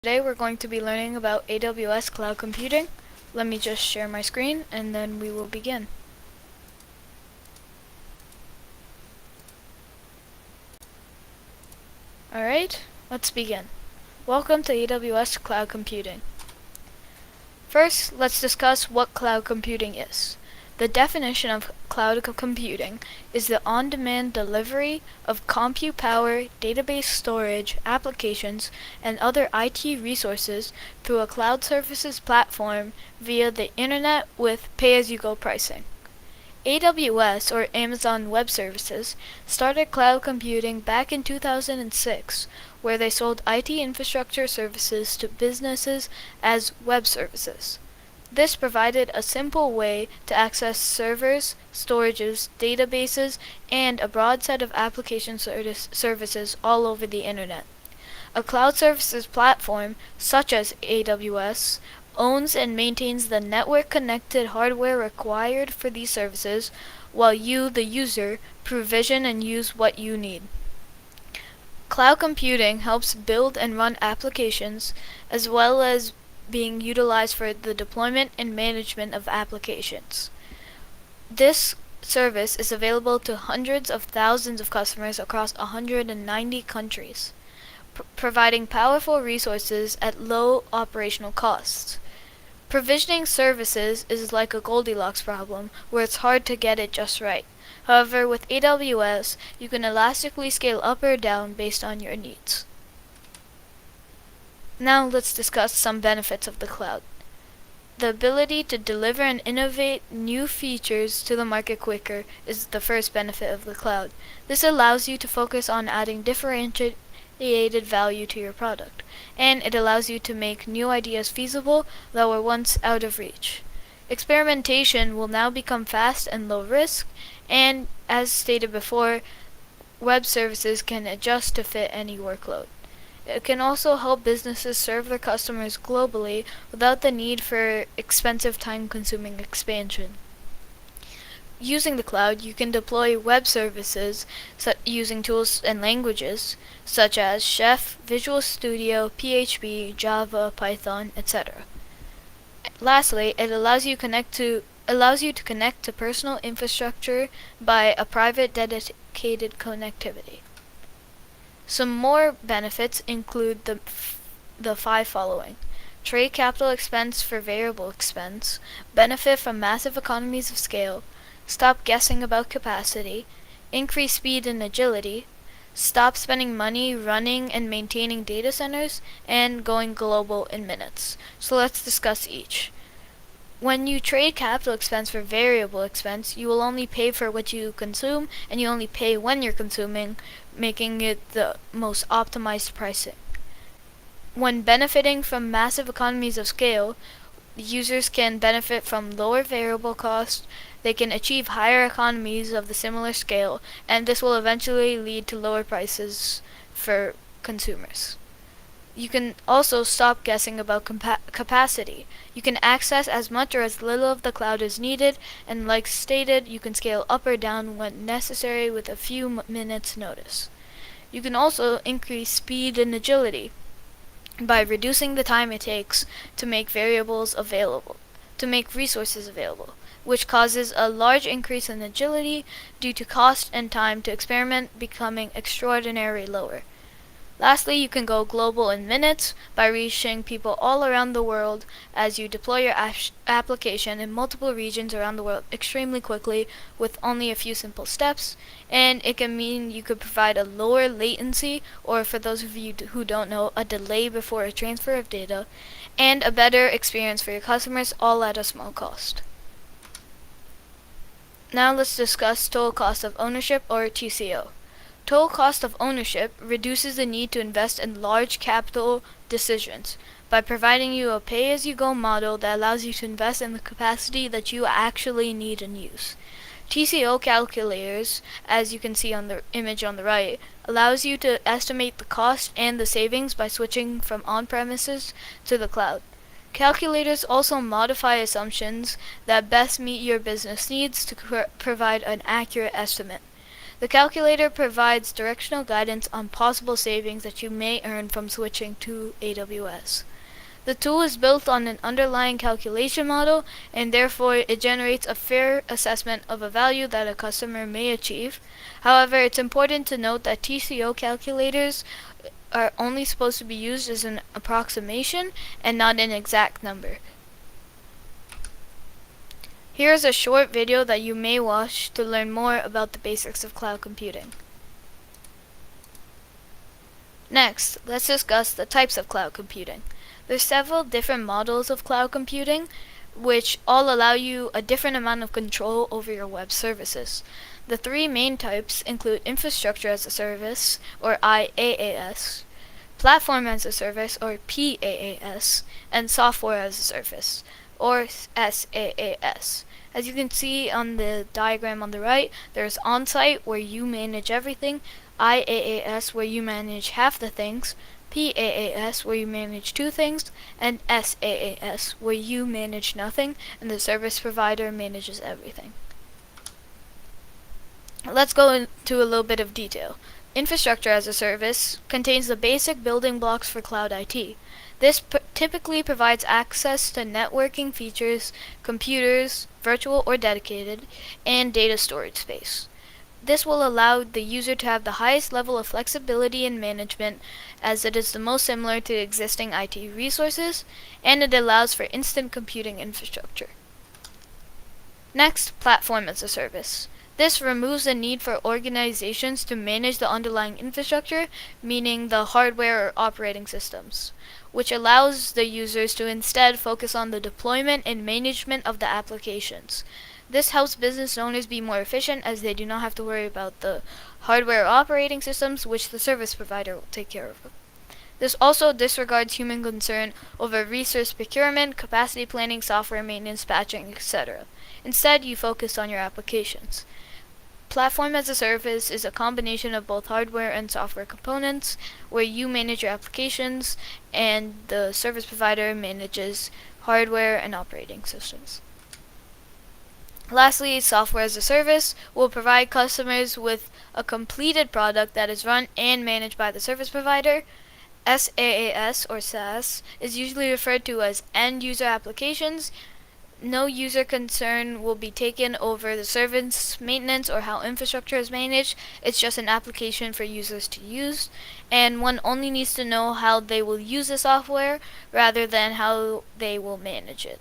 Today we're going to be learning about AWS Cloud Computing. Let me just share my screen and then we will begin. Alright, let's begin. Welcome to AWS Cloud Computing. First, let's discuss what cloud computing is. The definition of cloud computing is the on-demand delivery of compute power, database storage, applications, and other IT resources through a cloud services platform via the internet with pay-as-you-go pricing. AWS, or Amazon Web Services, started cloud computing back in 2006, where they sold IT infrastructure services to businesses as web services. This provided a simple way to access servers, storages, databases, and a broad set of application services all over the internet. A cloud services platform, such as AWS, owns and maintains the network-connected hardware required for these services, while you, the user, provision and use what you need. Cloud computing helps build and run applications, as well as being utilized for the deployment and management of applications. This service is available to hundreds of thousands of customers across 190 countries, providing powerful resources at low operational costs. Provisioning services is like a Goldilocks problem, where it's hard to get it just right. However, with AWS, you can elastically scale up or down based on your needs. Now let's discuss some benefits of the cloud. The ability to deliver and innovate new features to the market quicker is the first benefit of the cloud. This allows you to focus on adding differentiated value to your product, and it allows you to make new ideas feasible that were once out of reach. Experimentation will now become fast and low risk, and as stated before, web services can adjust to fit any workload. It can also help businesses serve their customers globally without the need for expensive time-consuming expansion. Using the cloud, you can deploy web services using tools and languages such as Chef, Visual Studio, PHP, Java, Python, etc. Lastly, it allows you to connect to personal infrastructure by a private dedicated connectivity. Some more benefits include the five following: trade capital expense for variable expense, benefit from massive economies of scale, stop guessing about capacity, increase speed and agility, stop spending money running and maintaining data centers, and going global in minutes. So let's discuss each. When you trade capital expense for variable expense, you will only pay for what you consume, and you only pay when you're consuming, making it the most optimized pricing. When benefiting from massive economies of scale, users can benefit from lower variable costs, they can achieve higher economies of the similar scale, and this will eventually lead to lower prices for consumers. You can also stop guessing about capacity. You can access as much or as little of the cloud as needed, and like stated, you can scale up or down when necessary with a few minutes notice. You can also increase speed and agility by reducing the time it takes to make resources available, which causes a large increase in agility due to cost and time to experiment becoming extraordinarily lower. Lastly, you can go global in minutes by reaching people all around the world as you deploy your application in multiple regions around the world extremely quickly with only a few simple steps, and it can mean you could provide a lower latency, or for those of you who don't know, a delay before a transfer of data, and a better experience for your customers, all at a small cost. Now let's discuss total cost of ownership, or TCO. Total cost of ownership reduces the need to invest in large capital decisions by providing you a pay-as-you-go model that allows you to invest in the capacity that you actually need and use. TCO calculators, as you can see on the image on the right, allows you to estimate the cost and the savings by switching from on-premises to the cloud. Calculators also modify assumptions that best meet your business needs to provide an accurate estimate. The calculator provides directional guidance on possible savings that you may earn from switching to AWS. The tool is built on an underlying calculation model, and therefore it generates a fair assessment of a value that a customer may achieve. However, it's important to note that TCO calculators are only supposed to be used as an approximation and not an exact number. Here is a short video that you may watch to learn more about the basics of cloud computing. Next, let's discuss the types of cloud computing. There's several different models of cloud computing, which all allow you a different amount of control over your web services. The three main types include Infrastructure as a Service, or IaaS, Platform as a Service, or PaaS, and Software as a Service, or SaaS. As you can see on the diagram on the right, there's on-site where you manage everything, IaaS where you manage half the things, PaaS where you manage two things, and SaaS where you manage nothing and the service provider manages everything. Let's go into a little bit of detail. Infrastructure as a Service contains the basic building blocks for cloud IT. This typically provides access to networking features, computers, virtual or dedicated, and data storage space. This will allow the user to have the highest level of flexibility in management, as it is the most similar to existing IT resources, and it allows for instant computing infrastructure. Next, Platform as a Service. This removes the need for organizations to manage the underlying infrastructure, meaning the hardware or operating systems, which allows the users to instead focus on the deployment and management of the applications. This helps business owners be more efficient, as they do not have to worry about the hardware or operating systems, which the service provider will take care of. This also disregards human concern over resource procurement, capacity planning, software maintenance, patching, etc. Instead, you focus on your applications. Platform as a Service is a combination of both hardware and software components, where you manage your applications and the service provider manages hardware and operating systems. Lastly, Software as a Service will provide customers with a completed product that is run and managed by the service provider. SaaS or SaaS is usually referred to as end user applications. No user concern will be taken over the service maintenance or how infrastructure is managed. It's just an application for users to use, and one only needs to know how they will use the software rather than how they will manage it.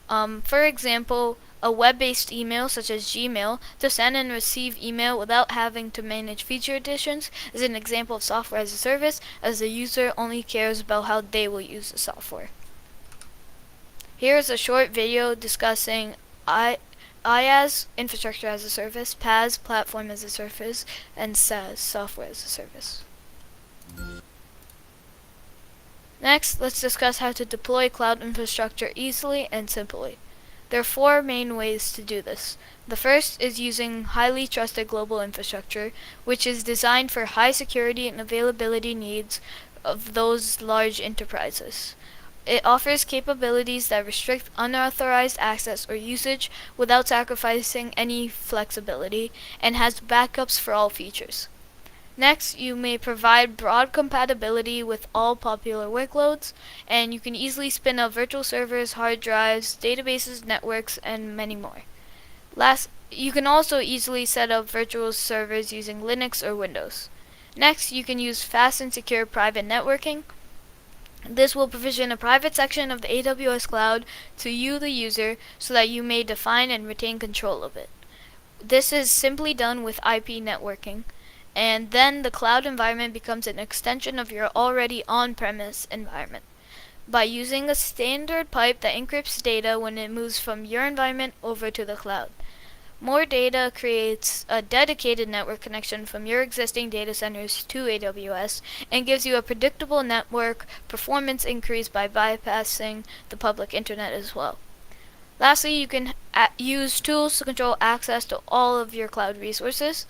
For example, a web-based email such as Gmail to send and receive email without having to manage feature additions is an example of Software as a Service, as the user only cares about how they will use the software. Here is a short video discussing IaaS, Infrastructure as a Service, PaaS, Platform as a Service, and SaaS, Software as a Service. Next, let's discuss how to deploy cloud infrastructure easily and simply. There are four main ways to do this. The first is using highly trusted global infrastructure, which is designed for high security and availability needs of those large enterprises. It offers capabilities that restrict unauthorized access or usage without sacrificing any flexibility, and has backups for all features. Next, you may provide broad compatibility with all popular workloads, and you can easily spin up virtual servers, hard drives, databases, networks, and many more. Last, you can also easily set up virtual servers using Linux or Windows. Next, you can use fast and secure private networking. This will provision a private section of the AWS cloud to you, the user, so that you may define and retain control of it. This is simply done with IP networking, and then the cloud environment becomes an extension of your already on-premise environment by using a standard pipe that encrypts data when it moves from your environment over to the cloud. More data creates a dedicated network connection from your existing data centers to AWS and gives you a predictable network performance increase by bypassing the public internet as well. Lastly, you can use tools to control access to all of your cloud resources,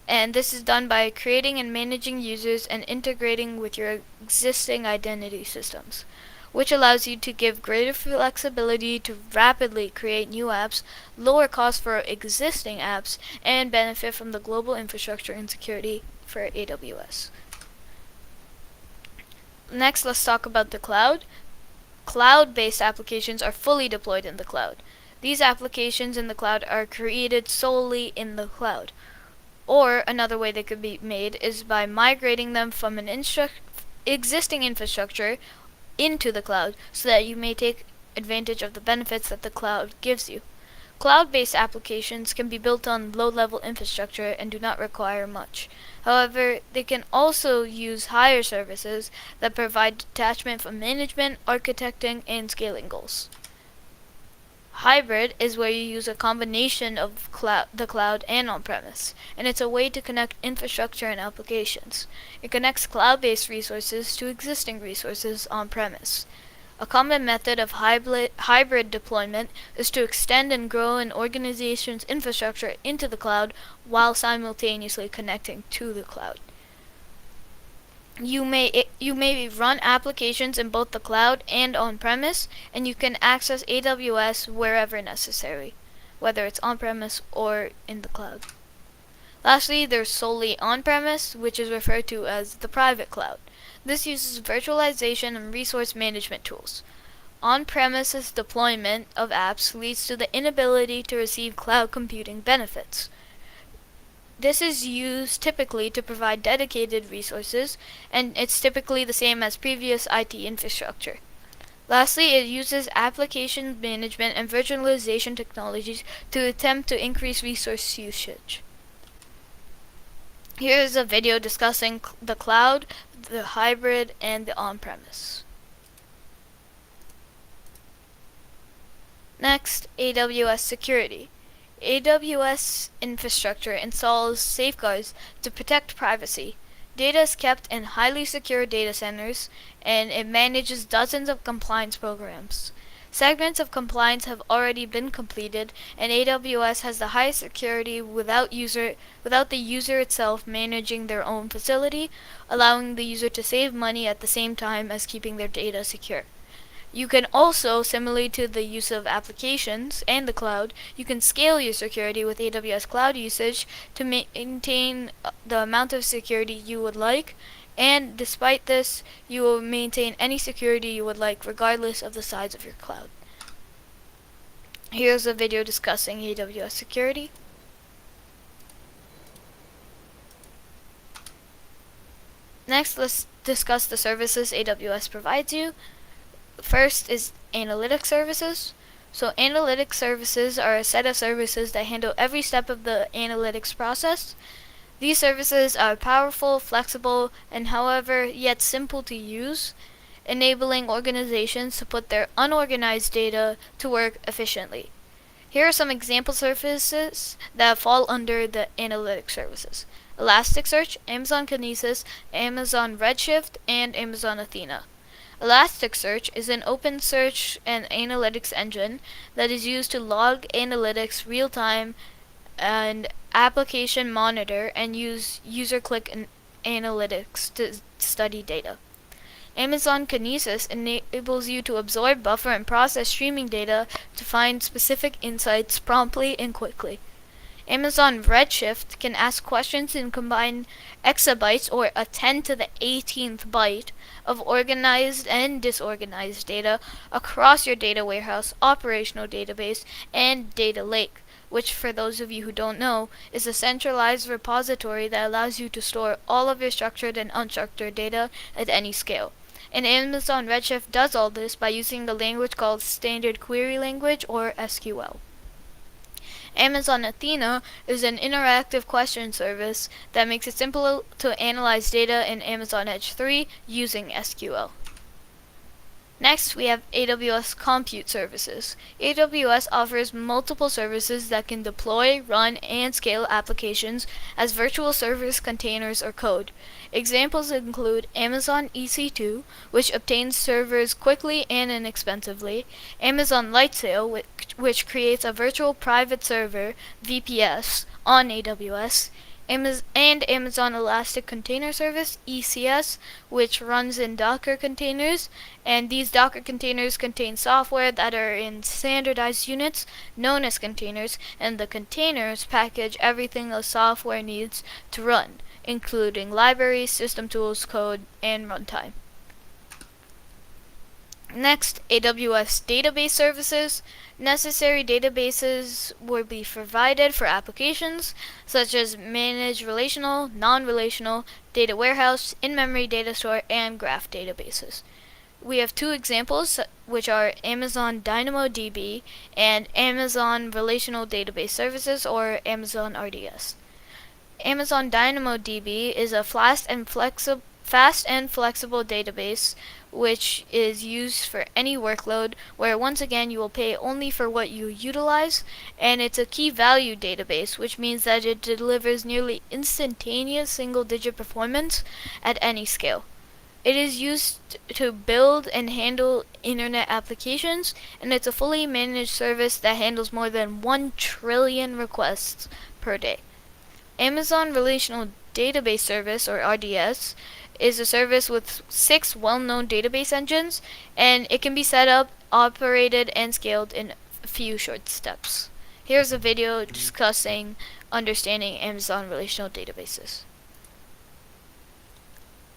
and this is done by creating and managing users and integrating with your existing identity systems. which allows you to give greater flexibility to rapidly create new apps, lower costs for existing apps, and benefit from the global infrastructure and security for AWS. Next, let's talk about the cloud. Cloud-based applications are fully deployed in the cloud. These applications in the cloud are created solely in the cloud. Or another way they could be made is by migrating them from an existing infrastructure into the cloud so that you may take advantage of the benefits that the cloud gives you. Cloud-based applications can be built on low-level infrastructure and do not require much. However, they can also use higher services that provide detachment from management, architecting, and scaling goals. Hybrid is where you use a combination of the cloud and on-premise, and it's a way to connect infrastructure and applications. It connects cloud-based resources to existing resources on-premise. A common method of hybrid deployment is to extend and grow an organization's infrastructure into the cloud while simultaneously connecting to the cloud. You may run applications in both the cloud and on-premise, and you can access AWS wherever necessary, whether it's on-premise or in the cloud. Lastly, there's solely on-premise, which is referred to as the private cloud. This uses virtualization and resource management tools. On-premises deployment of apps leads to the inability to receive cloud computing benefits. This is used typically to provide dedicated resources, and it's typically the same as previous IT infrastructure. Lastly, it uses application management and virtualization technologies to attempt to increase resource usage. Here is a video discussing the cloud, the hybrid, and the on-premise. Next, AWS Security. AWS infrastructure installs safeguards to protect privacy. Data is kept in highly secure data centers, and it manages dozens of compliance programs. Segments of compliance have already been completed, and AWS has the highest security without the user itself managing their own facility, allowing the user to save money at the same time as keeping their data secure. You can also, similarly to the use of applications and the cloud, you can scale your security with AWS cloud usage to maintain the amount of security you would like, and despite this, you will maintain any security you would like regardless of the size of your cloud. Here's a video discussing AWS security. Next, let's discuss the services AWS provides you. First is Analytic Services. So Analytic Services are a set of services that handle every step of the analytics process. These services are powerful, flexible, and however yet simple to use, enabling organizations to put their unorganized data to work efficiently. Here are some example services that fall under the Analytic Services: Elasticsearch, Amazon Kinesis, Amazon Redshift, and Amazon Athena. Elasticsearch is an open search and analytics engine that is used to log analytics real-time and application monitor and use user-click analytics to study data. Amazon Kinesis enables you to absorb, buffer, and process streaming data to find specific insights promptly and quickly. Amazon Redshift can ask questions and combine exabytes, or a 10 to the 18th byte, of organized and disorganized data across your data warehouse, operational database, and data lake, which, for those of you who don't know, is a centralized repository that allows you to store all of your structured and unstructured data at any scale. And Amazon Redshift does all this by using the language called Standard Query Language, or SQL. Amazon Athena is an interactive question service that makes it simple to analyze data in Amazon Edge 3 using SQL. Next, we have AWS Compute Services. AWS offers multiple services that can deploy, run, and scale applications as virtual servers, containers, or code. Examples include Amazon EC2, which obtains servers quickly and inexpensively, Amazon Lightsail, which creates a virtual private server, VPS, on AWS, and Amazon Elastic Container Service, ECS, which runs in Docker containers, and these Docker containers contain software that are in standardized units known as containers, and the containers package everything the software needs to run, including libraries, system tools, code, and runtime. Next, AWS Database Services. Necessary databases will be provided for applications such as managed relational, non-relational, data warehouse, in-memory data store, and graph databases. We have two examples, which are Amazon Dynamodb and Amazon Relational Database Services, or Amazon RDS. Amazon Dynamodb is a fast and flexible database which is used for any workload, where once again you will pay only for what you utilize, and it's a key value database, which means that it delivers nearly instantaneous single-digit performance at any scale. It is used to build and handle internet applications, and it's a fully managed service that handles more than 1 trillion requests per day. Amazon Relational Database Service, or RDS, is a service with 6 well-known database engines, and it can be set up, operated, and scaled in a few short steps. Here's a video discussing understanding Amazon Relational Databases.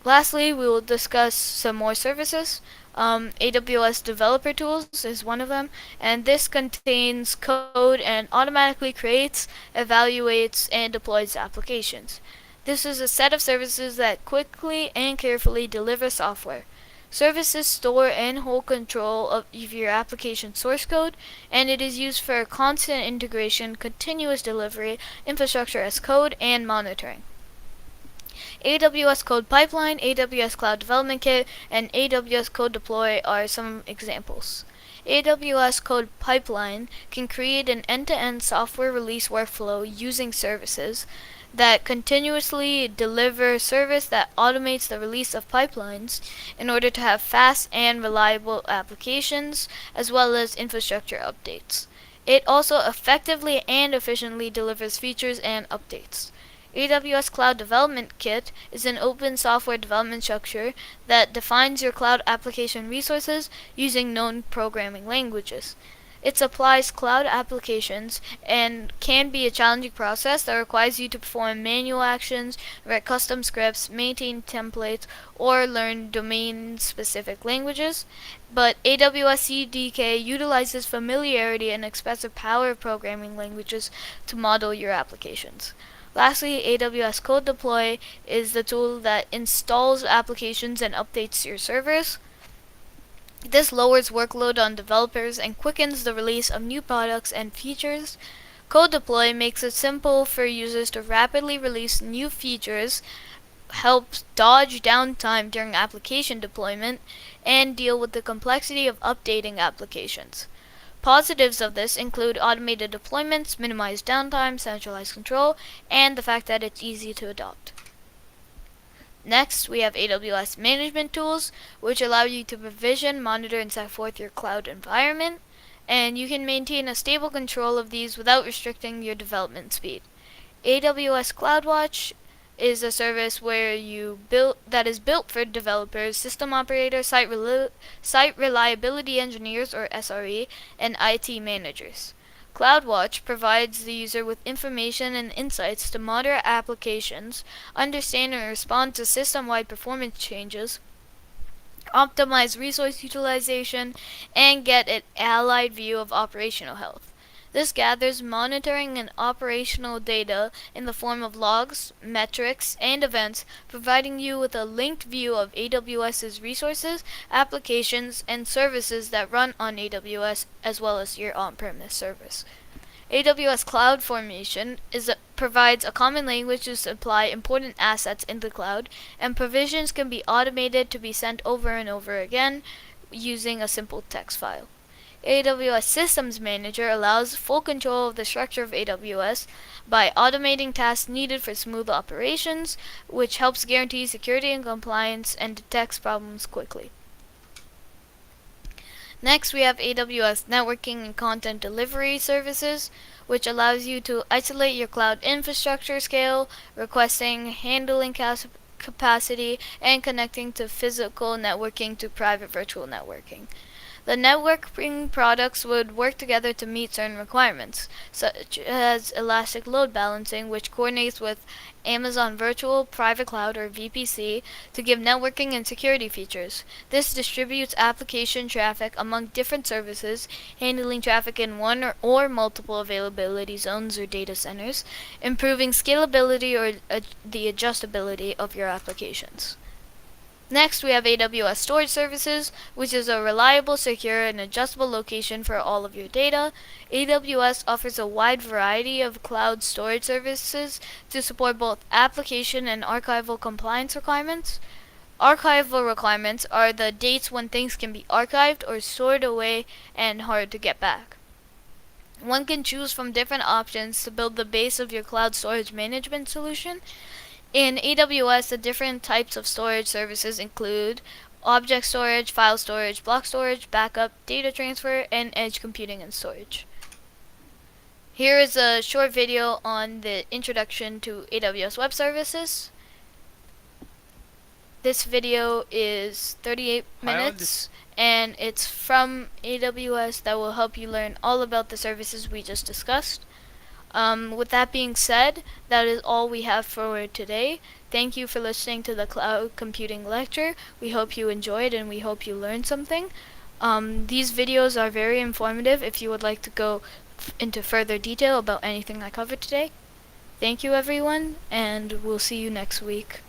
Lastly, we will discuss some more services. AWS Developer Tools is one of them, and this contains code and automatically creates, evaluates, and deploys applications. This is a set of services that quickly and carefully deliver software. Services store and hold control of your application source code, and it is used for constant integration, continuous delivery, infrastructure as code, and monitoring. AWS Code Pipeline, AWS Cloud Development Kit, and AWS Code Deploy are some examples. AWS Code Pipeline can create an end-to-end software release workflow using services that continuously deliver service that automates the release of pipelines in order to have fast and reliable applications as well as infrastructure updates. It also effectively and efficiently delivers features and updates. AWS Cloud Development Kit is an open software development structure that defines your cloud application resources using known programming languages. It supplies cloud applications and can be a challenging process that requires you to perform manual actions, write custom scripts, maintain templates, or learn domain-specific languages. But AWS CDK utilizes familiarity and expressive power of programming languages to model your applications. Lastly, AWS Code Deploy is the tool that installs applications and updates your servers. This lowers workload on developers and quickens the release of new products and features. Code Deploy makes it simple for users to rapidly release new features, helps dodge downtime during application deployment, and deal with the complexity of updating applications. Positives of this include automated deployments, minimized downtime, centralized control, and the fact that it's easy to adopt. Next, we have AWS Management Tools, which allow you to provision, monitor, and set forth your cloud environment, and you can maintain a stable control of these without restricting your development speed. AWS CloudWatch is a service that is built for developers, system operators, site reliability engineers, or SRE, and IT managers. CloudWatch provides the user with information and insights to monitor applications, understand and respond to system-wide performance changes, optimize resource utilization, and get an allied view of operational health. This gathers monitoring and operational data in the form of logs, metrics, and events, providing you with a linked view of AWS's resources, applications, and services that run on AWS, as well as your on-premise service. AWS Cloud Formation provides a common language to supply important assets in the cloud, and provisions can be automated to be sent over and over again using a simple text file. AWS Systems Manager allows full control of the structure of AWS by automating tasks needed for smooth operations, which helps guarantee security and compliance and detects problems quickly. Next, we have AWS Networking and Content Delivery Services, which allows you to isolate your cloud infrastructure scale, requesting, handling capacity, and connecting to physical networking to private virtual networking. The networking products would work together to meet certain requirements, such as elastic load balancing, which coordinates with Amazon Virtual Private Cloud or VPC to give networking and security features. This distributes application traffic among different services, handling traffic in one or multiple availability zones or data centers, improving scalability or the adjustability of your applications. Next, we have AWS Storage Services, which is a reliable, secure, and adjustable location for all of your data. AWS offers a wide variety of cloud storage services to support both application and archival compliance requirements. Archival requirements are the dates when things can be archived or stored away and hard to get back. One can choose from different options to build the base of your cloud storage management solution. In AWS, the different types of storage services include object storage, file storage, block storage, backup, data transfer, and edge computing and storage. Here is a short video on the introduction to Aws Web Services. This video is 38 minutes and it's from AWS that will help you learn all about the services we just discussed. With that being said, that is all we have for today. Thank you for listening to the Cloud Computing Lecture. We hope you enjoyed and we hope you learned something. These videos are very informative if you would like to go into further detail about anything I covered today. Thank you everyone, and we'll see you next week.